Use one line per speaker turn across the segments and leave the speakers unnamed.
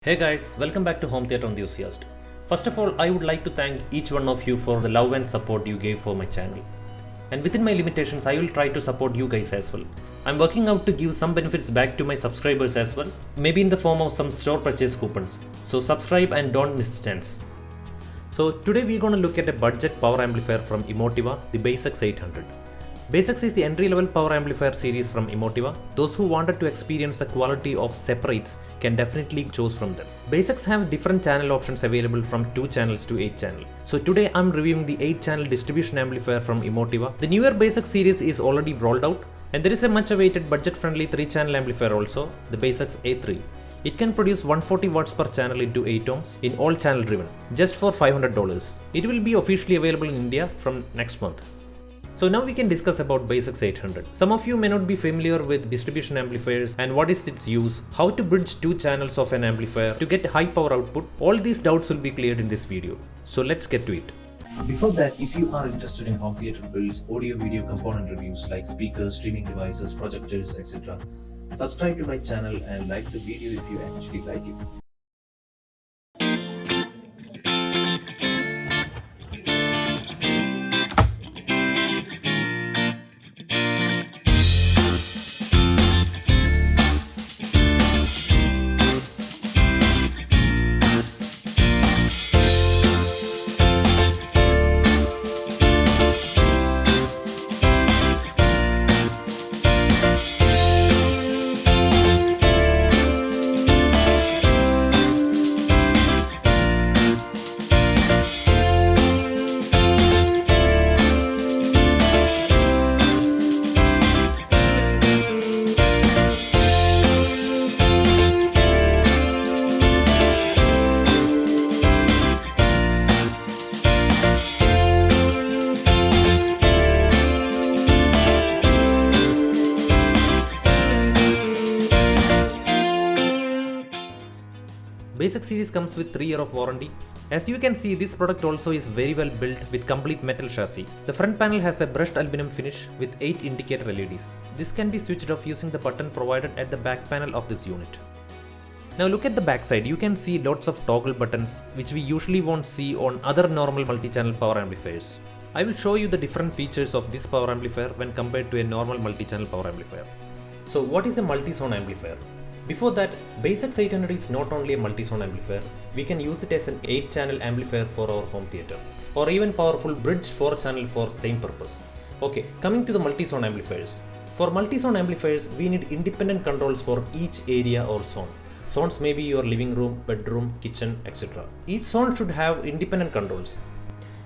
Hey guys, welcome back to Home Theatre Enthusiast. First of all, I would like to thank each one of you for the love and support you gave for my channel. And within my limitations, I will try to support you guys as well. I'm working out to give some benefits back to my subscribers as well, maybe in the form of some store purchase coupons. So subscribe and don't miss the chance. So today we're going to look at a budget power amplifier from Emotiva, the Basex 800. Basex is the entry-level power amplifier series from Emotiva. Those who wanted to experience the quality of separates can definitely choose from them. Basex have different channel options available from 2 channels to 8 channel. So today I'm reviewing the 8 channel distribution amplifier from Emotiva. The newer Basex series is already rolled out, and there is a much awaited budget friendly 3 channel amplifier also, the Basex A3. It can produce 140 watts per channel into 8 ohms in all channel driven, just for $500. It will be officially available in India from next month. So now we can discuss about Basex 800. Some of you may not be familiar with distribution amplifiers and what is its use, how to bridge 2 channels of an amplifier to get high power output. All these doubts will be cleared in this video. So let's get to it. Before that, if you are interested in home theater builds, audio video component reviews like speakers, streaming devices, projectors, etc., subscribe to my channel and like the video if you actually like it. Basex series comes with 3 years of warranty. As you can see, this product also is very well built with complete metal chassis. The front panel has a brushed aluminum finish with 8 indicator LEDs. This can be switched off using the button provided at the back panel of this unit. Now look at the back side. You can see lots of toggle buttons which we usually won't see on other normal multi-channel power amplifiers. I will show you the different features of this power amplifier when compared to a normal multi-channel power amplifier. So what is a multi-zone amplifier? Before that, Basex 800 is not only a multi-zone amplifier, we can use it as an 8-channel amplifier for our home theater, or even powerful bridged 4-channel for same purpose. Okay, coming to the multi-zone amplifiers. For multi-zone amplifiers, we need independent controls for each area or zone. Zones may be your living room, bedroom, kitchen, etc. Each zone should have independent controls.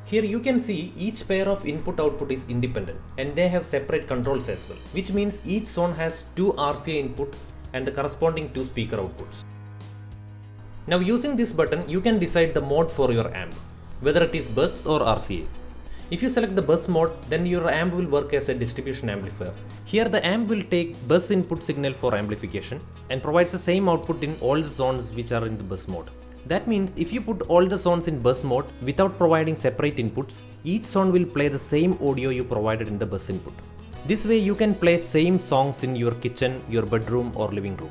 Here you can see each pair of input-output is independent, and they have separate controls as well, which means each zone has 2 RCA input and the corresponding 2 speaker outputs. Now using this button, you can decide the mode for your amp, whether it is bus or RCA. If you select the bus mode, then your amp will work as a distribution amplifier. Here the amp will take bus input signal for amplification and provides the same output in all the zones which are in the bus mode. That means if you put all the zones in bus mode without providing separate inputs, each zone will play the same audio you provided in the bus input. This way you can play same songs in your kitchen, your bedroom or living room.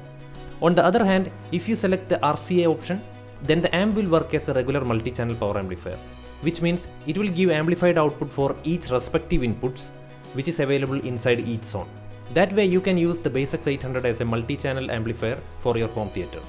On the other hand, if you select the RCA option, then the amp will work as a regular multi-channel power amplifier, which means it will give amplified output for each respective inputs which is available inside each zone. That way you can use the Basex 800 as a multi-channel amplifier for your home theater.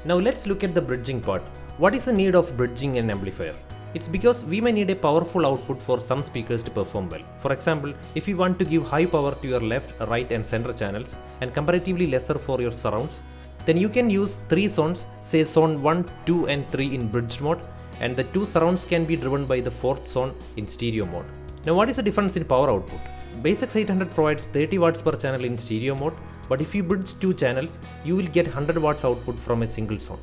Now let's look at the bridging part. What is the need of bridging an amplifier? It's because we may need a powerful output for some speakers to perform well. For example, if you want to give high power to your left, right and center channels and comparatively lesser for your surrounds, then you can use 3 zones, say zone 1, 2 and 3 in bridged mode, and the 2 surrounds can be driven by the 4th zone in stereo mode. Now what is the difference in power output? Basex 800 provides 30 watts per channel in stereo mode, but if you bridge 2 channels, you will get 100 watts output from a single zone.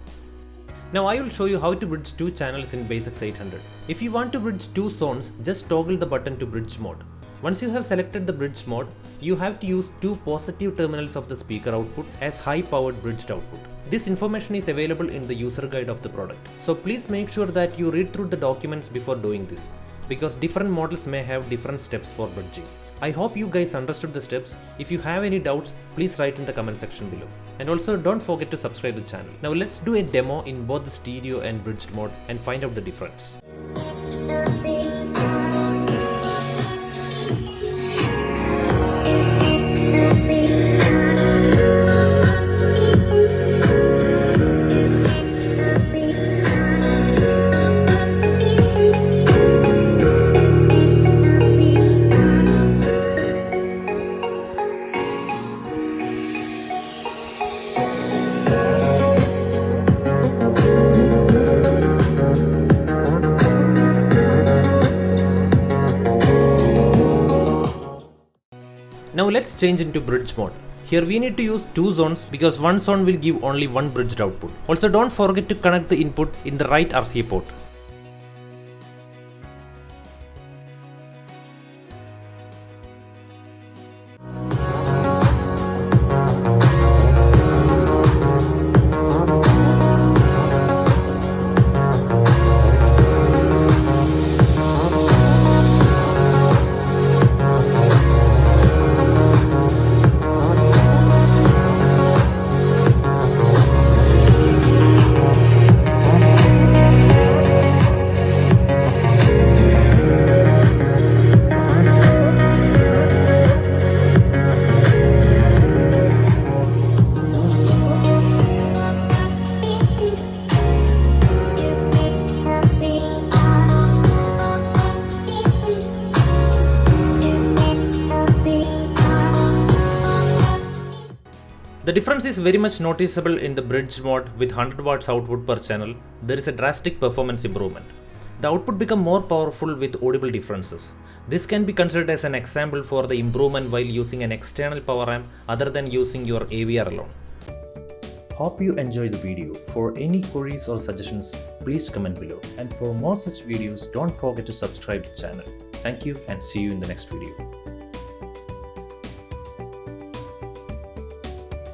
Now I will show you how to bridge 2 channels in Basex 800. If you want to bridge 2 zones, just toggle the button to bridge mode. Once you have selected the bridge mode, you have to use 2 positive terminals of the speaker output as high powered bridged output. This information is available in the user guide of the product. So please make sure that you read through the documents before doing this, because different models may have different steps for bridging. I hope you guys understood the steps. If you have any doubts, please write in the comment section below. And also don't forget to subscribe to the channel. Now let's do a demo in both the stereo and bridged mode and find out the difference. Now let's change into bridge mode. Here we need to use two zones because one zone will give only one bridged output. Also don't forget to connect the input in the right RCA port. The difference is very much noticeable in the bridge mode with 100 watts output per channel. There is a drastic performance improvement. The output become more powerful with audible differences. This can be considered as an example for the improvement while using an external power amp other than using your AVR alone. Hope you enjoyed the video. For any queries or suggestions, please comment below. And for more such videos, don't forget to subscribe to the channel. Thank you and see you in the next video.